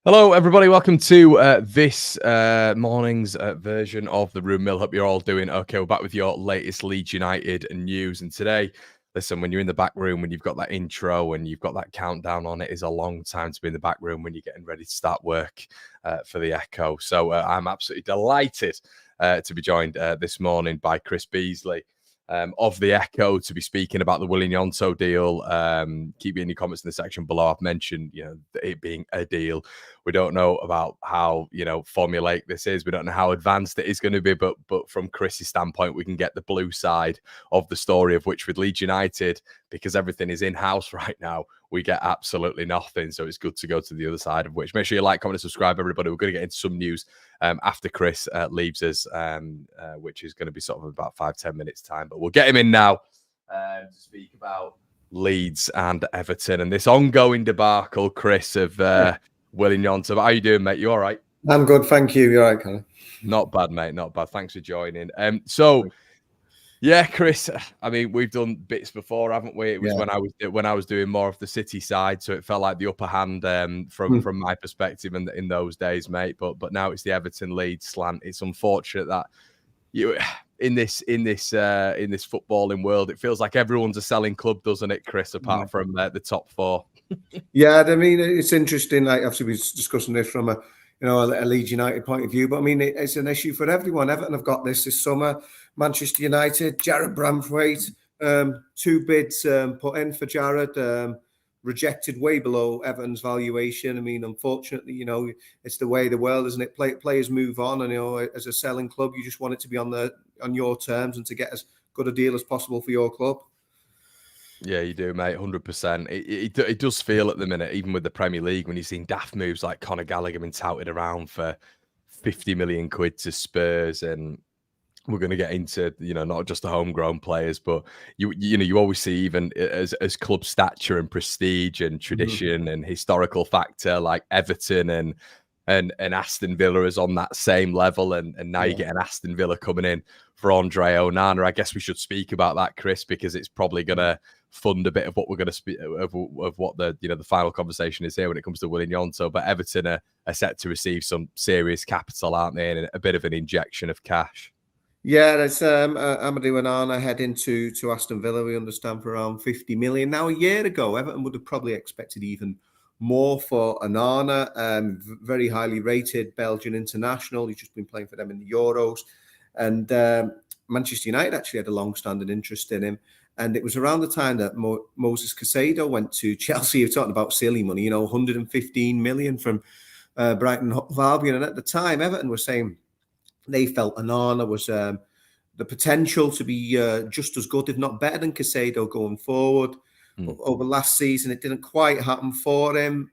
Hello, everybody. Welcome to this morning's version of the Room Mill. Hope you're all doing okay. We're back with your latest Leeds United news. And today, listen, when you're in the back room, when you've got that intro and you've got that countdown on, it is a long time to be in the back room when you're getting ready to start work for the Echo. So I'm absolutely delighted to be joined this morning by Chris Beasley of the Echo to be speaking about the Willy Gnonto deal. Keep in your comments in the section below. I've mentioned, it being a deal. We don't know about how, formulaic this is. We don't know how advanced it is going to be, but from Chris's standpoint, we can get the blue side of the story, of which with Leeds United, because everything is in-house right now, we get absolutely nothing. So it's good to go to the other side of which. Make sure you like, comment, and subscribe, everybody. We're going to get into some news after Chris leaves us, which is going to be sort of about 5-10 minutes time. But we'll get him in now to speak about Leeds and Everton and this ongoing debacle, Chris, of Willy Gnonto. How are you doing, mate? You all right? I'm good, thank you. You're right, Connor. Not bad, mate. Not bad. Thanks for joining. Yeah, Chris. I mean, we've done bits before, haven't we? It was when I was doing more of the City side, so it felt like the upper hand from my perspective in those days, mate. But now it's the Everton Leeds slant. It's unfortunate that you in this footballing world, it feels like everyone's a selling club, doesn't it, Chris? Apart from the top four. Yeah, I mean, it's interesting. Like, obviously, we're discussing this from a Leeds United point of view, but I mean, it's an issue for everyone. Everton have got this summer. Manchester United, Jared Bramthwaite, 2 bids put in for Jared, rejected way below Everton's valuation. I mean, unfortunately, it's the way of the world, isn't it? Players move on, and as a selling club, you just want it to be on your terms and to get as good a deal as possible for your club. Yeah, you do, mate. 100%. It does feel at the minute, even with the Premier League, when you've seen daft moves like Conor Gallagher being touted around for 50 million quid to Spurs, and we're going to get into not just the homegrown players, but you always see, even as club stature and prestige and tradition and historical factor, like Everton and Aston Villa is on that same level, and now you get an Aston Villa coming in for Andre Onana. I guess we should speak about that, Chris, because it's probably going to fund a bit of what we're going to speak of what the the final conversation is here when it comes to Willy Gnonto. But Everton are set to receive some serious capital, aren't they, and a bit of an injection of cash. Yeah, that's Amadou Onana heading to Aston Villa, we understand, for around 50 million. Now, a year ago, Everton would have probably expected even more for Onana, very highly rated Belgian international. He's just been playing for them in the Euros. And Manchester United actually had a long-standing interest in him. And it was around the time that Moses Caicedo went to Chelsea. You're talking about silly money, 115 million from Brighton Hove Albion. And at the time, Everton were saying they felt Onana was the potential to be just as good, if not better, than Caicedo going forward. Over last season, it didn't quite happen for him.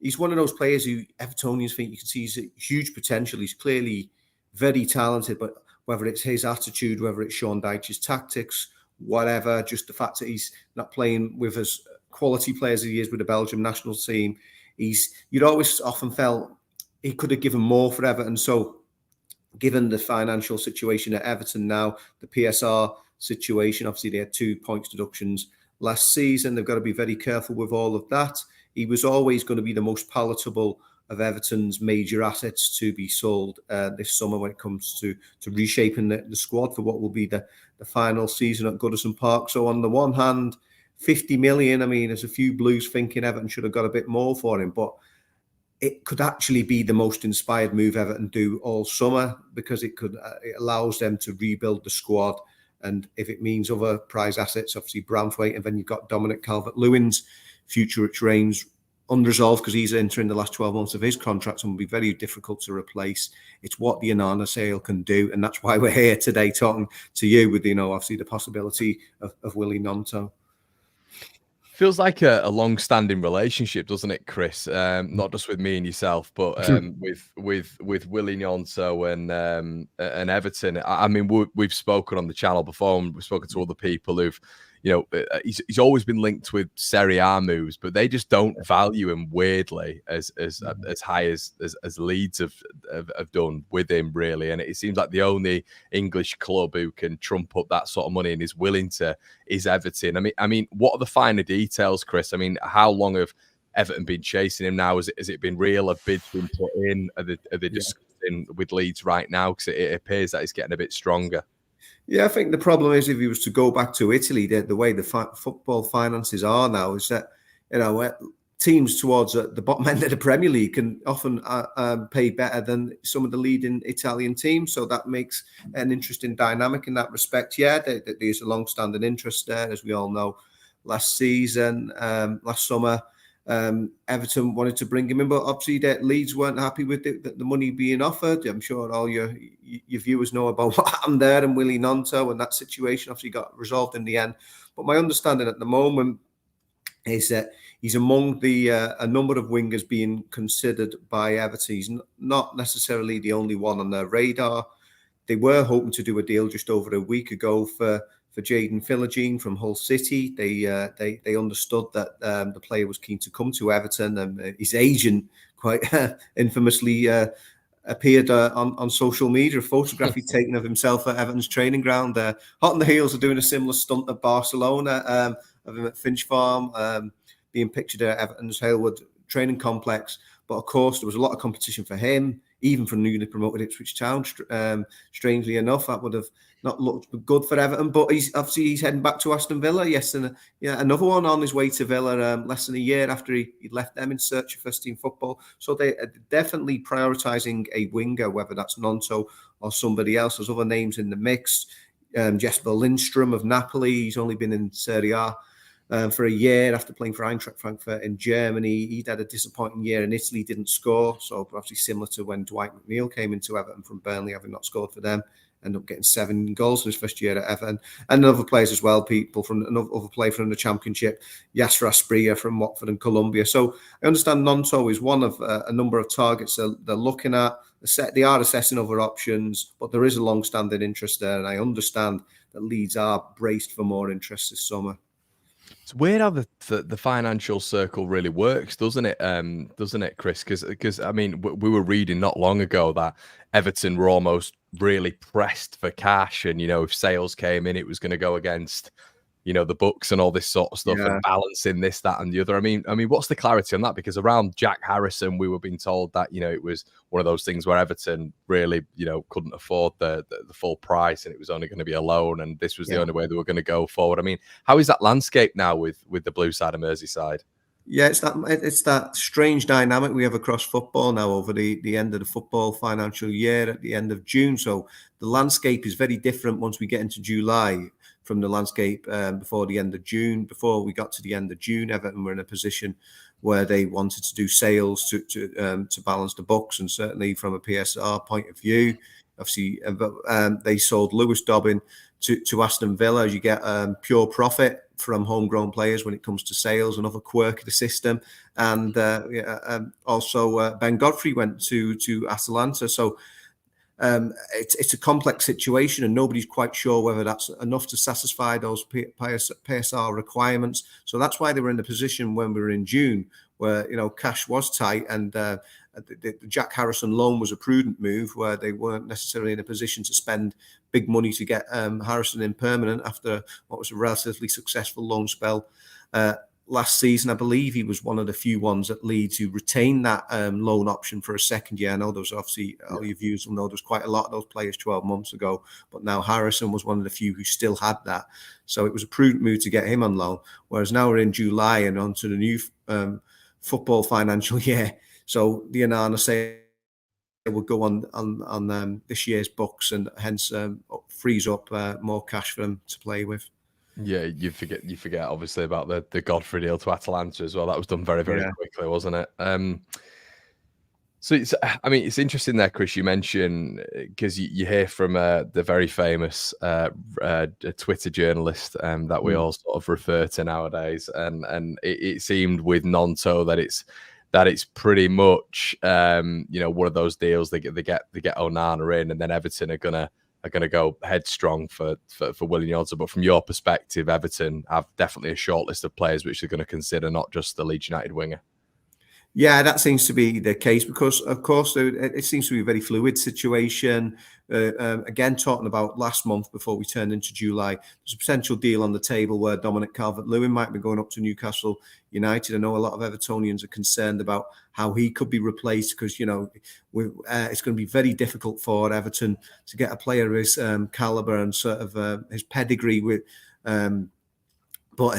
He's one of those players who Evertonians think you can see he's a huge potential. He's clearly very talented, but whether it's his attitude, whether it's Sean Dyche's tactics, whatever, just the fact that he's not playing with as quality players as he is with the Belgium national team, you'd always often felt he could have given more for Everton. So given the financial situation at Everton now, the PSR situation, obviously they had 2 points deductions last season. They've got to be very careful with all of that. He was always going to be the most palatable of Everton's major assets to be sold this summer when it comes to reshaping the squad for what will be the final season at Goodison Park. So on the one hand, 50 million, I mean, there's a few Blues thinking Everton should have got a bit more for him, but it could actually be the most inspired move Everton do all summer, because it allows them to rebuild the squad. And if it means other prize assets, obviously Bramthwaite, and then you've got Dominic Calvert-Lewin's future, which remains unresolved because he's entering the last 12 months of his contract and will be very difficult to replace. It's what the Onana sale can do, and that's why we're here today talking to you with, obviously the possibility of Willy Gnonto. Feels like a long-standing relationship, doesn't it, Chris? Not just with me and yourself, but with Willy Gnonto and Everton. I mean, we've spoken on the channel before, and we've spoken to other people who've, he's always been linked with Serie A moves, but they just don't value him weirdly as high as Leeds have done with him, really. And it seems like the only English club who can trump up that sort of money and is willing to is Everton. I mean, what are the finer details, Chris? I mean, how long have Everton been chasing him now? Has it been real? Have bids been put in? Are they discussing with Leeds right now? Because it appears that he's getting a bit stronger. Yeah, I think the problem is if he was to go back to Italy, the way the football finances are now is that, teams towards the bottom end of the Premier League can often pay better than some of the leading Italian teams. So that makes an interesting dynamic in that respect. Yeah, there's a long-standing interest there, as we all know. Last season, last summer, Everton wanted to bring him in, but obviously Leeds weren't happy with the money being offered. I'm sure all your viewers know about what happened there and Willy Gnonto, and that situation obviously got resolved in the end. But my understanding at the moment is that he's among the a number of wingers being considered by Everton. He's not necessarily the only one on their radar. They were hoping to do a deal just over a week ago for Jadon Philogene from Hull City. They understood that the player was keen to come to Everton, and his agent quite infamously appeared on social media, a photograph he'd taken of himself at Everton's training ground. Hot on the heels of doing a similar stunt at Barcelona, of him at Finch Farm, being pictured at Everton's Halewood training complex. But of course, there was a lot of competition for him, even from newly promoted Ipswich Town. Strangely enough, that would have not looked good for Everton. But he's heading back to Aston Villa. Yes, and another one on his way to Villa less than a year after he'd left them in search of first-team football. So they're definitely prioritising a winger, whether that's Gnonto or somebody else. There's other names in the mix. Jesper Lindstrom of Napoli. He's only been in Serie A for a year after playing for Eintracht Frankfurt in Germany. He'd had a disappointing year in Italy, didn't score. So obviously similar to when Dwight McNeil came into Everton from Burnley, having not scored for them. Ended up getting 7 goals in his first year at Everton. And other players as well, people from another player from the Championship, Yasser Asprilla from Watford and Colombia. So I understand Gnonto is one of a number of targets they're looking at. They are assessing other options, but there is a long-standing interest there. And I understand that Leeds are braced for more interest this summer. It's weird how the financial circle really works, doesn't it? Doesn't it, Chris? Because I mean, we were reading not long ago that Everton were almost really pressed for cash, and if sales came in, it was going to go against the books and all this sort of stuff, and balancing this, that, and the other. I mean, what's the clarity on that? Because around Jack Harrison, we were being told that it was one of those things where Everton really couldn't afford the full price, and it was only going to be a loan, and this was the only way they were going to go forward. I mean, how is that landscape now with the blue side of Merseyside? Yeah, it's that strange dynamic we have across football now over the end of the football financial year at the end of June. So the landscape is very different once we get into July from the landscape before the end of June. Before we got to the end of June, Everton were in a position where they wanted to do sales to balance the books, and certainly from a PSR point of view, obviously they sold Lewis Dobbin to Aston Villa. As you get pure profit from homegrown players when it comes to sales, another quirk of the system. And also Ben Godfrey went to Atalanta. So it's a complex situation, and nobody's quite sure whether that's enough to satisfy those PSR requirements. So that's why they were in the position when we were in June, where cash was tight, and the Jack Harrison loan was a prudent move, where they weren't necessarily in a position to spend big money to get Harrison in permanent after what was a relatively successful loan spell last season. I believe he was one of the few ones at Leeds who retained that loan option for a second year. I know there was obviously, all your viewers will know, there was quite a lot of those players 12 months ago, but now Harrison was one of the few who still had that. So it was a prudent move to get him on loan, whereas now we're in July and on to the new football financial year. So the Onana sale will go on this year's books, and hence frees up more cash for them to play with. Yeah, you forget obviously about the Godfrey deal to Atalanta as well. That was done very, very quickly, wasn't it? So it's interesting there, Chris. You mentioned, because you hear from the very famous Twitter journalist that we all sort of refer to nowadays, and it seemed with Gnonto that it's pretty much one of those deals. They get Onana in, and then Everton are gonna go headstrong for Willy Gnonto. But from your perspective, Everton have definitely a short list of players which they're going to consider, not just the Leeds United winger. Yeah, that seems to be the case because, of course, it seems to be a very fluid situation. Again, talking about last month before we turned into July, there's a potential deal on the table where Dominic Calvert-Lewin might be going up to Newcastle United. I know a lot of Evertonians are concerned about how he could be replaced because, it's going to be very difficult for Everton to get a player of his calibre and sort of his pedigree with. But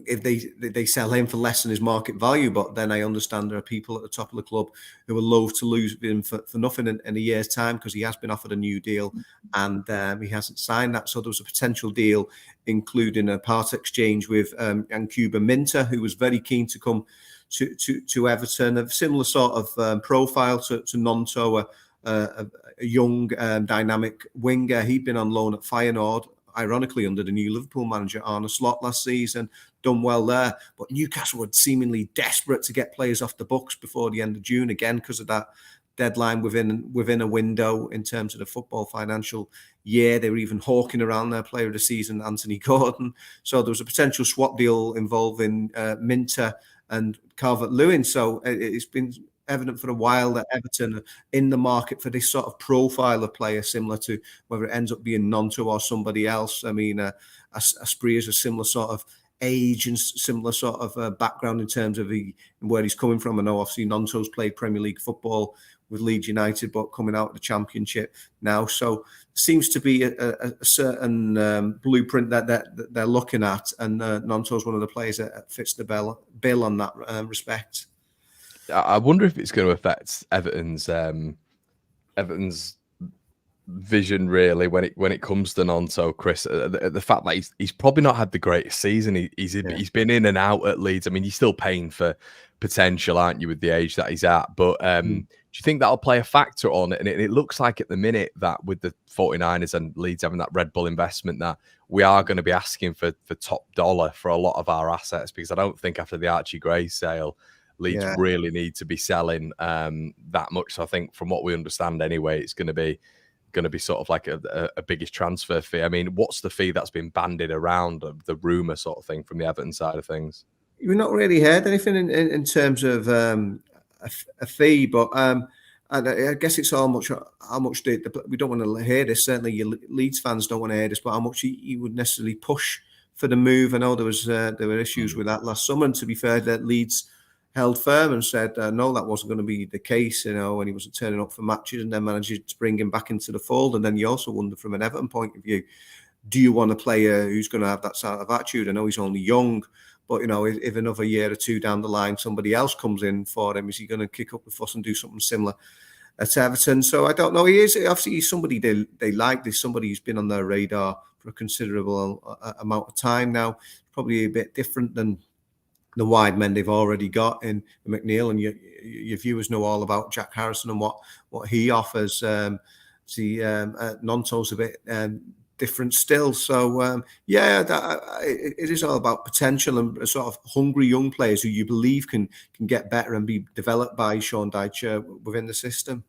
if they sell him for less than his market value, but then I understand there are people at the top of the club who are loath to lose him for nothing in a year's time because he has been offered a new deal and he hasn't signed that. So there was a potential deal, including a part exchange with Yankuba Minter, who was very keen to come to Everton, a similar sort of profile to Gnonto, a young dynamic winger. He'd been on loan at Feyenoord, ironically under the new Liverpool manager Arne Slot last season, done well there. But Newcastle were seemingly desperate to get players off the books before the end of June, again because of that deadline within a window in terms of the football financial year. They were even hawking around their player of the season, Anthony Gordon. So there was a potential swap deal involving Minter and Calvert-Lewin. So it's been evident for a while that Everton are in the market for this sort of profile of player, similar to whether it ends up being Gnonto or somebody else. I mean, Asprey is a similar sort of age and similar sort of background in terms of where he's coming from. I know obviously Gnonto's played Premier League football with Leeds United, but coming out of the Championship now. So seems to be a certain blueprint that they're looking at, and Gnonto's one of the players that fits the bill on that respect. I wonder if it's going to affect Everton's vision really when it comes to Gnonto, Chris. The fact that he's probably not had the greatest season. He's been in and out at Leeds. I mean, you're still paying for potential, aren't you, with the age that he's at? But do you think that'll play a factor on it? And it looks like at the minute that with the 49ers and Leeds having that Red Bull investment, that we are going to be asking for top dollar for a lot of our assets, because I don't think after the Archie Gray sale, Leeds really need to be selling that much. So I think from what we understand anyway, it's going to be sort of like a biggest transfer fee. I mean, what's the fee that's been bandied around, the rumor sort of thing from the Everton side of things? You've not really heard anything in terms of a fee, but and I guess it's how much we don't want to hear this. Certainly, your Leeds fans don't want to hear this, but how much you would necessarily push for the move. I know there were issues with that last summer, and to be fair, that Leeds held firm and said no, that wasn't going to be the case, when he wasn't turning up for matches, and then managed to bring him back into the fold. And then you also wonder from an Everton point of view, do you want a player who's going to have that sort of attitude? I know he's only young, but if another year or two down the line somebody else comes in for him, is he going to kick up the fuss and do something similar at Everton? So I don't know. He's somebody they like. There's somebody who's been on their radar for a considerable amount of time now. Probably a bit different than the wide men they've already got in McNeil, and your viewers know all about Jack Harrison and what he offers. Gnonto's a bit different still. So it is all about potential and sort of hungry young players who you believe can get better and be developed by Sean Dyche within the system.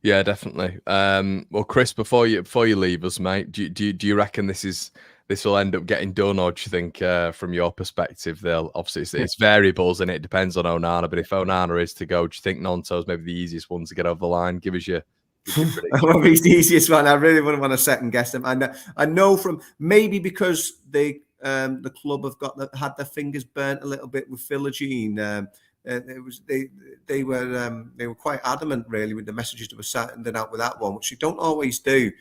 Yeah, definitely. Well, Chris, before you leave us, mate, do you reckon this will end up getting done, or do you think, from your perspective, they'll obviously it's variables and it depends on Onana, but if Onana is to go, do you think Gnonto's maybe the easiest one to get over the line? Give us your prediction. He's the easiest one. I really wouldn't want to second guess them. I know from maybe because the club have had their fingers burnt a little bit with Philogene. They were quite adamant really with the messages that were sending out with that one, which you don't always do.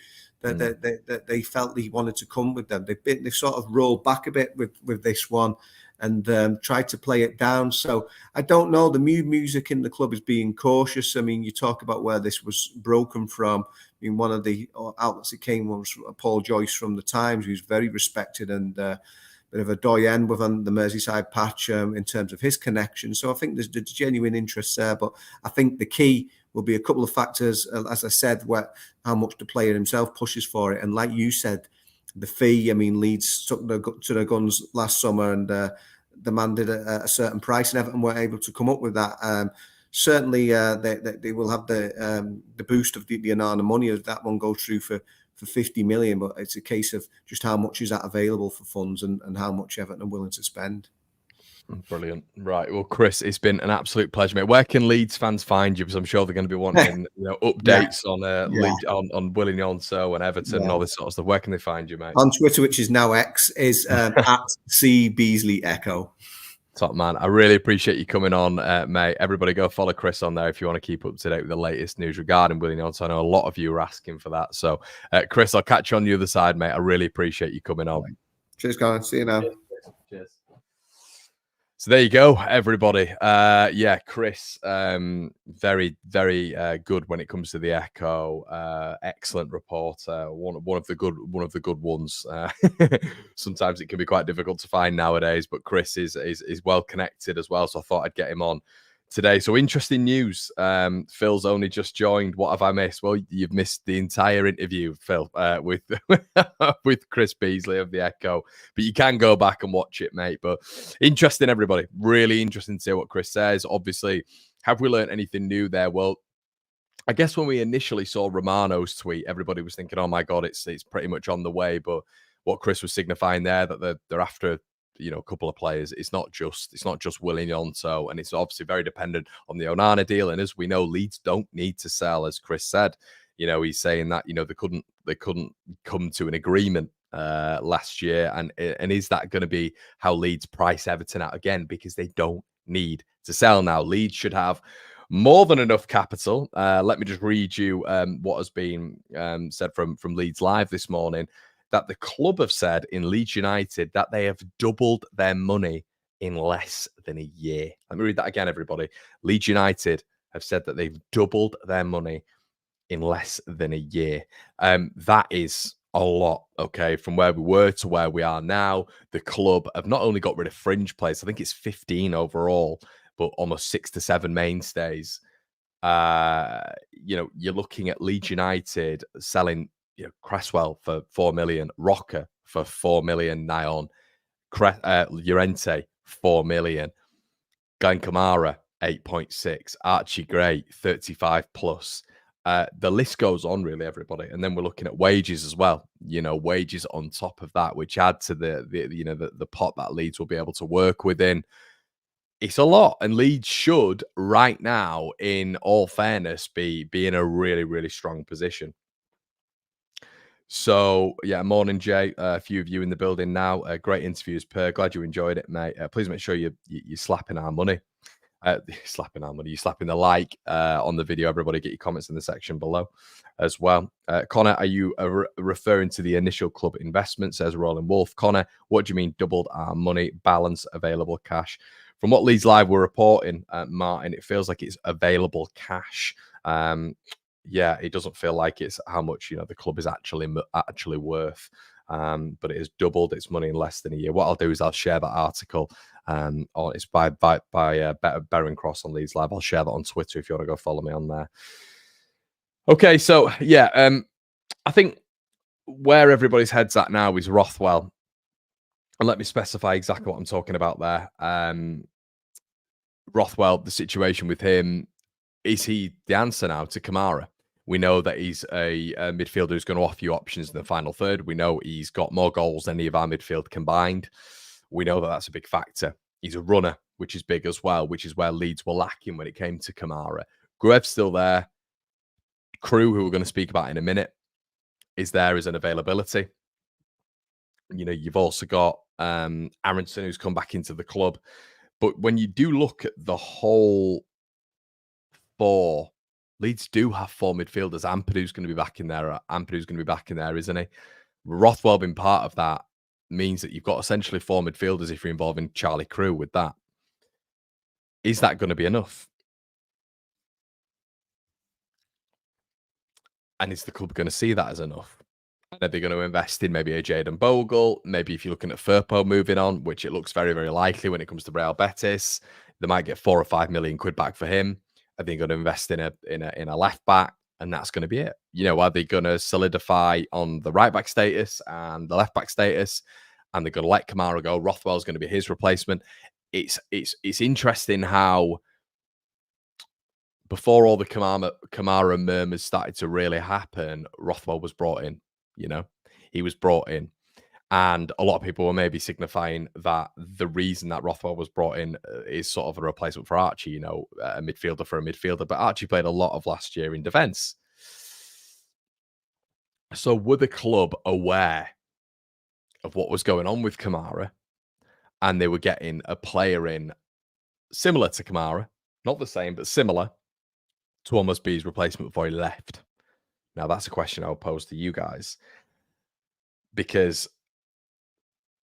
That they felt he wanted to come with them. They've sort of rolled back a bit with this one and tried to play it down. So I don't know. The music in the club is being cautious. I mean, you talk about where this was broken from. I mean, one of the outlets it came was Paul Joyce from the Times, who's very respected and bit of a doyen within the Merseyside patch in terms of his connection. So I think there's genuine interest there. But I think the key will be a couple of factors, as I said, how much the player himself pushes for it. And like you said, the fee. I mean, Leeds took to their guns last summer and demanded a certain price, and Everton were able to come up with that. Certainly, they will have the boost of the Onana money as that one goes through for 50 million. But it's a case of just how much is that available for funds and how much Everton are willing to spend. Brilliant. Right. Well, Chris, it's been an absolute pleasure, mate. Where can Leeds fans find you? Because I'm sure they're going to be wanting, Yeah, updates on yeah, on Willy Gnonto and Everton and yeah. all this sort of stuff. Where can they find you, mate? On Twitter, which is now X, is at C Beasley Echo. Top man. I really appreciate you coming on, mate. Everybody go follow Chris on there if you want to keep up to date with the latest news regarding Willy Gnonto. I know a lot of you are asking for that. So, Chris, I'll catch you on the other side, mate. I really appreciate you coming on. Cheers, Colin. See you now. Cheers. So there you go, everybody. Yeah, Chris, very, very good when it comes to the Echo. Excellent reporter, one of the good ones. Sometimes it can be quite difficult to find nowadays, but Chris is well connected as well. So I thought I'd get him on today. So interesting news. Phil's only just joined. What have I missed? Well, you've missed the entire interview, Phil, with with Chris Beasley of the Echo. But you can go back and watch it, mate. But interesting, everybody. Really interesting to see what Chris says. Obviously, have we learned anything new there? Well, I guess when we initially saw Romano's tweet, everybody was thinking, "Oh my God, it's pretty much on the way." But what Chris was signifying there, that they're after a couple of players. It's not just Willy Gnonto, and it's obviously very dependent on the Onana deal. And as we know, Leeds don't need to sell, as Chris said. He's saying that they couldn't come to an agreement last year, and is that going to be how Leeds price Everton out again? Because they don't need to sell now. Leeds should have more than enough capital. Let me just read you what has been said from Leeds Live this morning. That the club have said in Leeds United that they have doubled their money in less than a year. Let me read that again, everybody. Leeds United have said that they've doubled their money in less than a year. That is a lot, okay? From where we were to where we are now, the club have not only got rid of fringe players, I think it's 15 overall, but almost 6 to 7 mainstays. You're looking at Leeds United selling Cresswell for 4 million, Rocker for 4 million, Nyon, Llorente 4 million, Glenn Kamara 8.6, Archie Gray 35 plus. The list goes on, really, everybody. And then we're looking at wages as well. Wages on top of that, which add to the pot that Leeds will be able to work within. It's a lot, and Leeds should right now, in all fairness, be in a really, really strong position. So, yeah, morning, Jay. A few of you in the building now. Great interviews, Per. Glad you enjoyed it, mate. Please make sure you're slapping our money. Slapping our money. You're slapping the like on the video. Everybody get your comments in the section below as well. Connor, are you referring to the initial club investment? Says Roland Wolf. Connor, what do you mean doubled our money? Balance available cash. From what Leeds Live were reporting, Martin, it feels like it's available cash. Yeah, it doesn't feel like it's how much the club is actually worth, but it has doubled its money in less than a year. What I'll do is I'll share that article. It's by Baron Cross on Leeds Live. I'll share that on Twitter if you want to go follow me on there. Okay, so yeah, I think where everybody's head's at now is Rothwell, and let me specify exactly what I'm talking about there. Rothwell, the situation with him. Is he the answer now to Kamara? We know that he's a midfielder who's going to offer you options in the final third. We know he's got more goals than any of our midfield combined. We know that that's a big factor. He's a runner, which is big as well, which is where Leeds were lacking when it came to Kamara. Gruev's still there. Crew, who we're going to speak about in a minute, is there as an availability. You've also got Aronson, who's come back into the club. But when you do look at the whole four, Leeds do have 4 midfielders. Ampadu's going to be back in there. Ampadu's going to be back in there, isn't he? Rothwell being part of that means that you've got essentially 4 midfielders if you're involving Charlie Crew with that. Is that going to be enough? And is the club going to see that as enough? Are they going to invest in maybe a Jadon Bogle? Maybe if you're looking at Firpo moving on, which it looks very, very likely when it comes to Real Betis, they might get 4 or 5 million quid back for him. Are they going to invest in a left back? And that's going to be it. Are they going to solidify on the right back status and the left back status? And they're going to let Kamara go. Rothwell's going to be his replacement. It's interesting how before all the Kamara murmurs started to really happen, Rothwell was brought in. He was brought in. And a lot of people were maybe signifying that the reason that Rothwell was brought in is sort of a replacement for Archie, a midfielder for a midfielder. But Archie played a lot of last year in defence. So were the club aware of what was going on with Kamara? And they were getting a player in similar to Kamara, not the same, but similar, to almost be his replacement before he left. Now, that's a question I would pose to you guys, because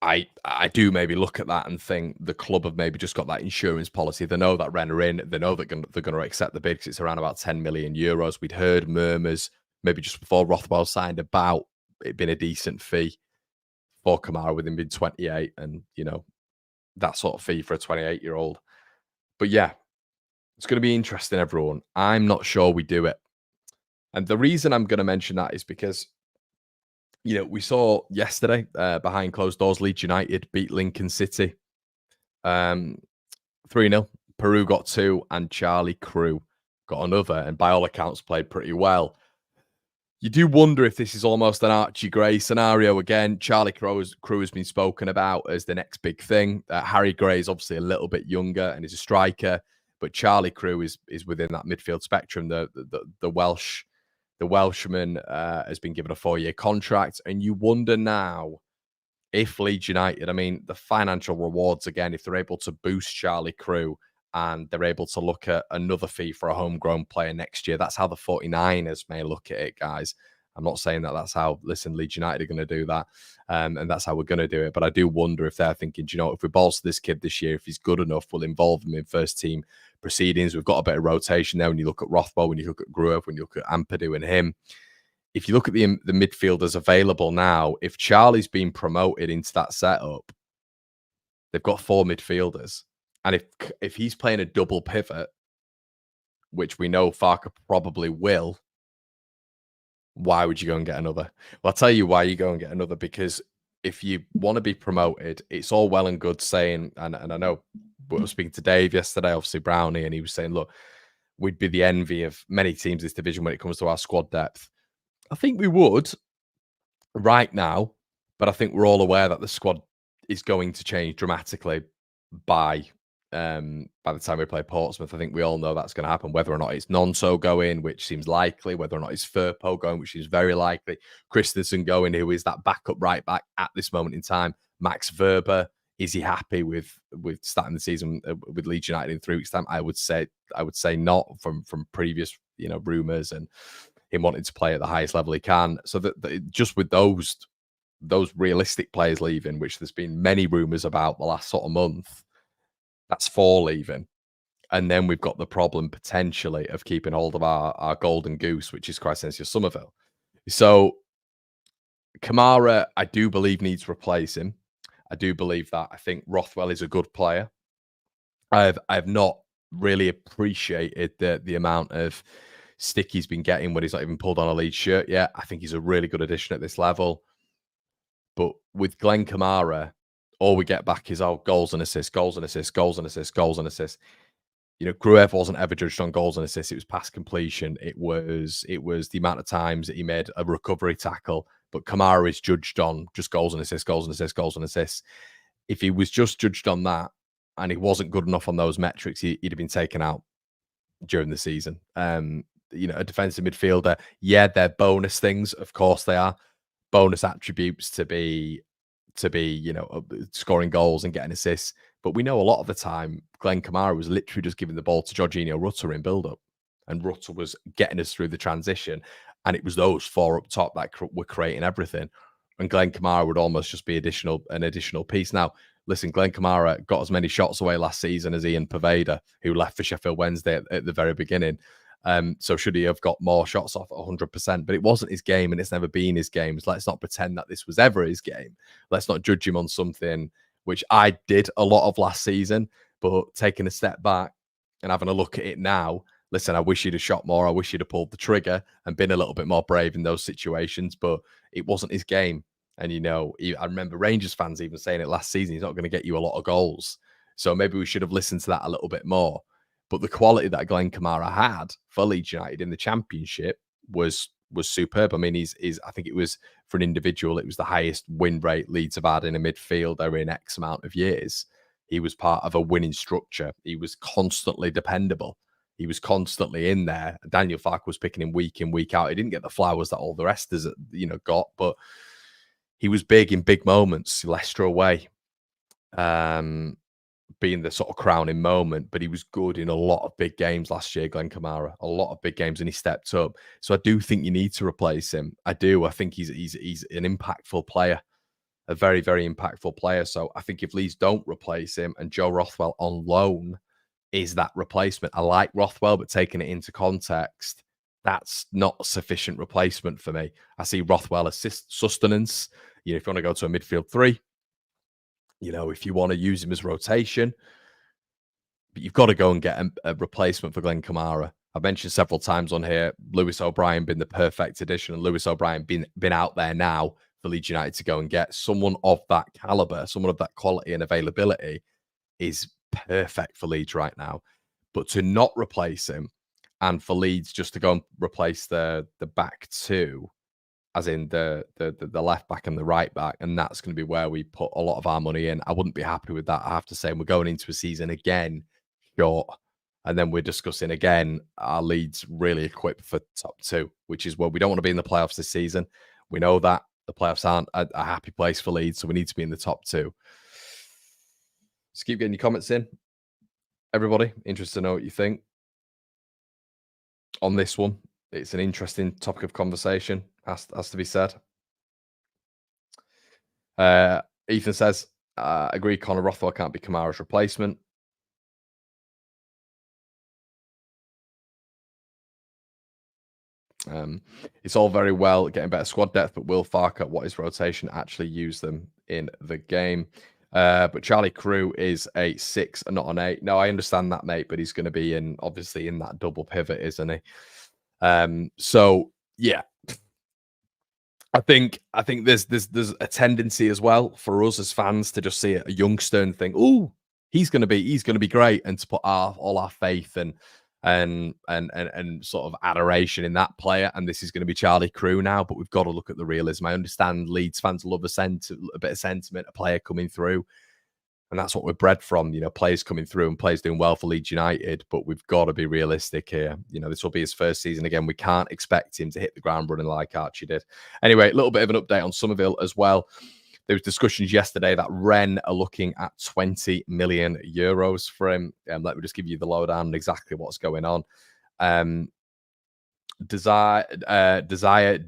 I do maybe look at that and think the club have maybe just got that insurance policy. They know that Rennes are in. They know that they're going to accept the bid because it's around about 10 million euros. We'd heard murmurs maybe just before Rothwell signed about it being a decent fee for Kamara with him being 28 and, that sort of fee for a 28-year-old. But yeah, it's going to be interesting, everyone. I'm not sure we do it. And the reason I'm going to mention that is because we saw yesterday behind closed doors, Leeds United beat Lincoln City 3-0. Peru got 2 and Charlie Crew got another, and by all accounts played pretty well. You do wonder if this is almost an Archie Gray scenario again. Charlie Crew has been spoken about as the next big thing. Harry Gray is obviously a little bit younger and is a striker, but Charlie Crew is within that midfield spectrum. The Welshman has been given a 4-year contract, and you wonder now if Leeds United, the financial rewards again, if they're able to boost Charlie Crew and they're able to look at another fee for a homegrown player next year. That's how the 49ers may look at it, guys. I'm not saying that that's how, Leeds United are going to do that, and that's how we're going to do it. But I do wonder if they're thinking, if we bolster this kid this year, if he's good enough, we'll involve him in first team proceedings. We've got a bit of rotation there when you look at Rothwell, when you look at Gruev, when you look at Ampadu and him. If you look at the midfielders available now, if Charlie's been promoted into that setup, they've got 4 midfielders. And if he's playing a double pivot, which we know Farke probably will, why would you go and get another? Well, I'll tell you why you go and get another, because if you want to be promoted, it's all well and good saying, and I know we were speaking to Dave yesterday, obviously Brownie, and he was saying, look, we'd be the envy of many teams this division when it comes to our squad depth. I think we would right now, but I think we're all aware that the squad is going to change dramatically by the time we play Portsmouth. I think we all know that's going to happen, whether or not it's Gnonto going, which seems likely, whether or not it's Firpo going, which is very likely, Christensen going, who is that backup right back at this moment in time, Max Verber, is he happy with starting the season with Leeds United in 3 weeks' time? I would say not, from previous rumors and him wanting to play at the highest level he can. So that just with those realistic players leaving, which there's been many rumors about the last sort of month, that's 4 leaving. And then we've got the problem potentially of keeping hold of our golden goose, which is Crescencio Summerville. So Kamara, I do believe, needs to replace him. I do believe that. I think Rothwell is a good player. I've not really appreciated the amount of stick he's been getting when he's not even pulled on a Leeds shirt yet. I think he's a really good addition at this level. But with Glenn Kamara, all we get back is goals and assists, goals and assists, goals and assists, goals and assists. Gruev wasn't ever judged on goals and assists. It was pass completion. It was the amount of times that he made a recovery tackle. But Kamara is judged on just goals and assists, goals and assists, goals and assists. If he was just judged on that and he wasn't good enough on those metrics, he'd have been taken out during the season. A defensive midfielder, yeah, they're bonus things. Of course they are. Bonus attributes to be scoring goals and getting assists. But we know a lot of the time, Glenn Kamara was literally just giving the ball to Jorginho Rutter in build-up. And Rutter was getting us through the transition. And it was those 4 up top that were creating everything. And Glenn Kamara would almost just be an additional piece. Now, listen, Glenn Kamara got as many shots away last season as Ian Poveda, who left for Sheffield Wednesday at the very beginning. So should he have got more shots off 100%? But it wasn't his game, and it's never been his game. So let's not pretend that this was ever his game. Let's not judge him on something which I did a lot of last season. But taking a step back and having a look at it now, listen, I wish he'd have shot more. I wish he'd have pulled the trigger and been a little bit more brave in those situations. But it wasn't his game. And, I remember Rangers fans even saying it last season, he's not going to get you a lot of goals. So maybe we should have listened to that a little bit more. But the quality that Glenn Kamara had for Leeds United in the Championship was was superb. I mean, he's I think it was, for an individual, it was the highest win rate Leeds have had in a midfielder in X amount of years. He was part of a winning structure. He was constantly dependable. He was constantly in there. Daniel Farke was picking him week in, week out. He didn't get the flowers that all the rest of us, got, but he was big in big moments. Leicester away, being the sort of crowning moment, but he was good in a lot of big games last year, Glenn Kamara, a lot of big games, and he stepped up. So I do think you need to replace him. I do. I think he's an impactful player, a very, very impactful player. So I think if Leeds don't replace him and Joe Rothwell on loan is that replacement. I like Rothwell, but taking it into context, that's not a sufficient replacement for me. I see Rothwell as sustenance. If you want to go to a midfield three, if you want to use him as rotation, but you've got to go and get a replacement for Glenn Kamara. I've mentioned several times on here, Lewis O'Brien been the perfect addition, and Lewis O'Brien been out there now for Leeds United to go and get someone of that caliber, someone of that quality and availability is perfect for Leeds right now. But to not replace him and for Leeds just to go and replace the back two, as in the left back and the right back, and that's going to be where we put a lot of our money in. I wouldn't be happy with that, I have to say. And we're going into a season again short, and then we're discussing again, are Leeds really equipped for top two, which is where we don't want to be in the playoffs this season. We know that the playoffs aren't a happy place for Leeds, so we need to be in the top two. Just keep getting your comments in. Everybody, interested to know what you think on this one. It's an interesting topic of conversation, has to be said. Ethan says, agree Connor Rothwell can't be Kamara's replacement. It's all very well getting better squad depth, but will Farke, what is rotation, actually use them in the game? But Charlie Crew is a 6 and not an 8. No, I understand that, mate, but he's going to be obviously in that double pivot, isn't he? So yeah, I think there's a tendency as well for us as fans to just see a youngster and think, oh, he's going to be great, and to put all our faith and sort of adoration in that player, and this is going to be Charlie Crew now. But we've got to look at the realism. I understand Leeds fans love a bit of sentiment, a player coming through, and that's what we're bred from, players coming through and players doing well for Leeds United. But we've got to be realistic here. This will be his first season again. We can't expect him to hit the ground running like Archie did. Anyway, a little bit of an update on Summerville as well. There was discussions yesterday that Rennes are looking at 20 million euros for him. Let me just give you the lowdown on exactly what's going on. Desire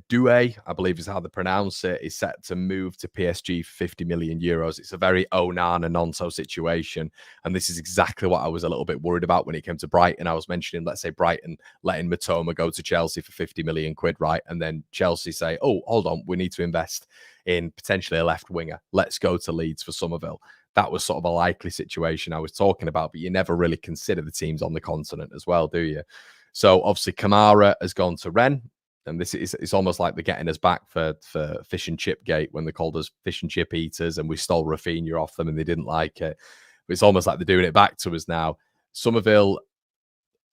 Doué, I believe is how they pronounce it, is set to move to PSG for 50 million euros. It's a very Onana Gnonto situation. And this is exactly what I was a little bit worried about when it came to Brighton. I was mentioning, let's say Brighton letting Matoma go to Chelsea for 50 million quid, right? And then Chelsea say, oh, hold on, we need to invest in potentially a left winger. Let's go to Leeds for Somerville. That was sort of a likely situation I was talking about, but you never really consider the teams on the continent as well, do you? So obviously Kamara has gone to Rennes, and this is, it's almost like they're getting us back for fish and chip gate, when they called us fish and chip eaters and we stole Rafinha off them and they didn't like it. But it's almost like they're doing it back to us now. Somerville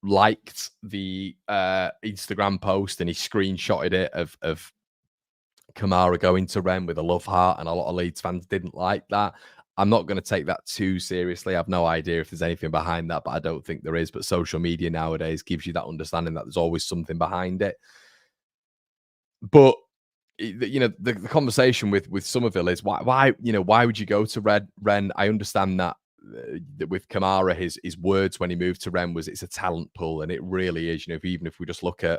liked the Instagram post and he screenshotted it of Kamara going to Rennes with a love heart, and a lot of Leeds fans didn't like that. I'm not going to take that too seriously. I have no idea if there's anything behind that, but I don't think there is. But social media nowadays gives you that understanding that there's always something behind it. But the conversation with Somerville is why would you go to Rennes? I understand that with Kamara, his words when he moved to Rennes was it's a talent pool, and it really is. Even if we just look at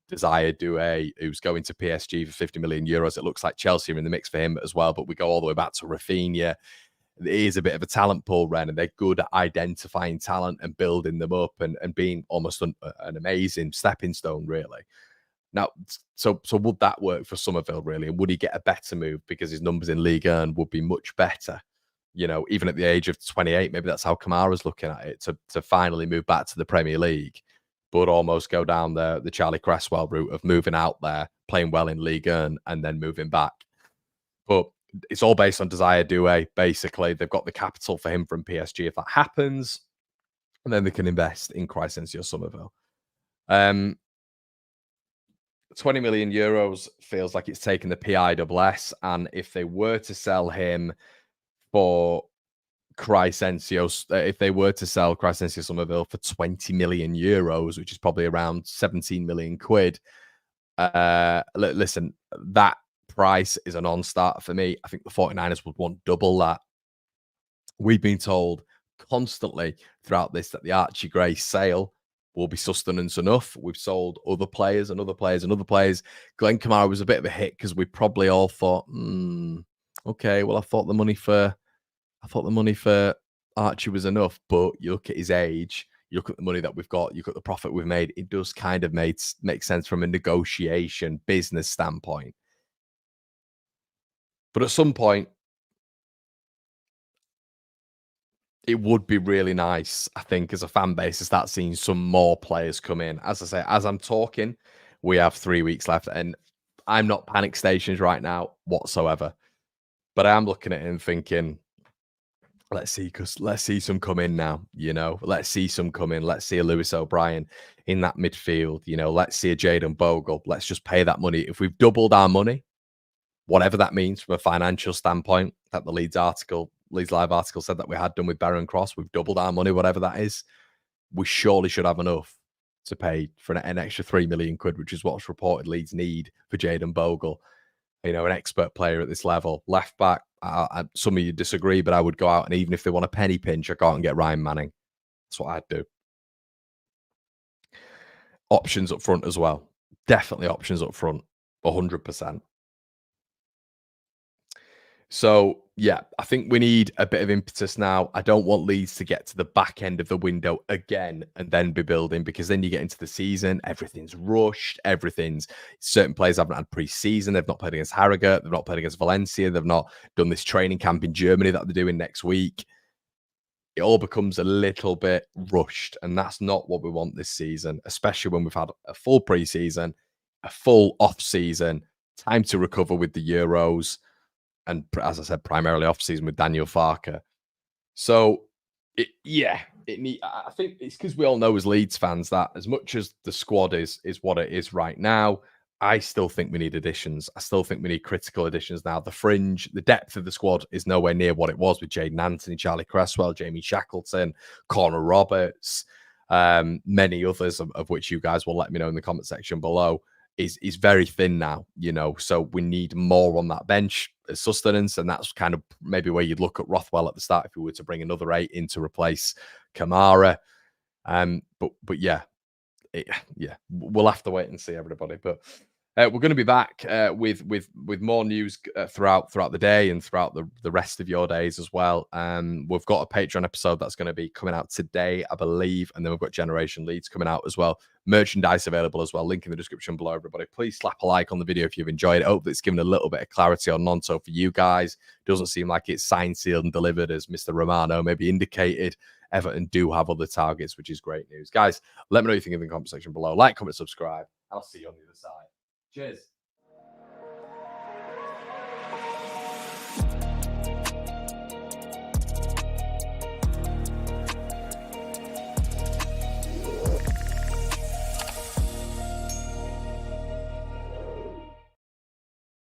Desire Doué, who's going to PSG for 50 million euros, it looks like Chelsea are in the mix for him as well. But we go all the way back to Rafinha. It is a bit of a talent pool, Rennes, and they're good at identifying talent and building them up and being almost an amazing stepping stone, really. Now, so would that work for Somerville, really? And would he get a better move because his numbers in Ligue 1 would be much better? Even at the age of 28, maybe that's how Kamara's looking at it, to finally move back to the Premier League, but almost go down the Charlie Cresswell route of moving out there, playing well in Ligue 1, and then moving back. But it's all based on Desire Doué. Basically, they've got the capital for him from PSG if that happens, and then they can invest in Crescencio Somerville. 20 million euros feels like it's taken the PISS. And if they were to sell him for Crescencio, if they were to sell Crescencio Summerville for 20 million euros, which is probably around 17 million quid, listen, that price is a non-starter for me. I think the 49ers would want double that. We've been told constantly throughout this that the Archie Gray sale will be sustenance enough. We've sold other players and other players and other players. Glenn Kamara was a bit of a hit because we probably all thought, okay, well, I thought the money for Archie was enough. But you look at his age, you look at the money that we've got, you look at the profit we've made. It does kind of make sense from a negotiation business standpoint. But at some point, it would be really nice, I think, as a fan base, to start seeing some more players come in. As I say, as I'm talking, we have 3 weeks left, and I'm not panic stations right now whatsoever. But I am looking at it and thinking, let's see some come in now. Let's see some come in. Let's see a Lewis O'Brien in that midfield. Let's see a Jayden Bogle. Let's just pay that money. If we've doubled our money, whatever that means from a financial standpoint, that the Leeds Live article said that we had done with Barron Cross, we've doubled our money, whatever that is. We surely should have enough to pay for an extra 3 million quid, which is what's reported Leeds need for Jayden Bogle. An expert player at this level. Left back, some of you disagree, but I would go out and even if they want a penny pinch, I go out and get Ryan Manning. That's what I'd do. Options up front as well. Definitely options up front, 100%. So, yeah, I think we need a bit of impetus now. I don't want Leeds to get to the back end of the window again and then be building, because then you get into the season, everything's rushed, certain players haven't had pre-season, they've not played against Harrogate, they've not played against Valencia, they've not done this training camp in Germany that they're doing next week. It all becomes a little bit rushed, and that's not what we want this season, especially when we've had a full pre-season, a full off-season, time to recover with the Euros, and as I said, primarily off-season with Daniel Farke. So, I think it's because we all know as Leeds fans that as much as the squad is what it is right now, I still think we need additions. I still think we need critical additions now. The fringe, the depth of the squad is nowhere near what it was with Jaden Anthony, Charlie Cresswell, Jamie Shackleton, Connor Roberts, many others of which you guys will let me know in the comment section below. Is very thin now, so we need more on that bench as sustenance, and that's kind of maybe where you'd look at Rothwell at the start if we were to bring another 8 in to replace Kamara. But yeah, we'll have to wait and see, everybody. But we're going to be back with more news throughout the day and throughout the rest of your days as well. We've got a Patreon episode that's going to be coming out today, I believe, and then we've got Generation Leeds coming out as well. Merchandise available as well. Link in the description below, everybody. Please slap a like on the video if you've enjoyed it. I hope that it's given a little bit of clarity on Gnonto for you guys. Doesn't seem like it's signed, sealed, and delivered, as Mr. Romano maybe indicated. Everton do have other targets, which is great news. Guys, let me know what you think in the comment section below. Like, comment, subscribe. I'll see you on the other side. Cheers.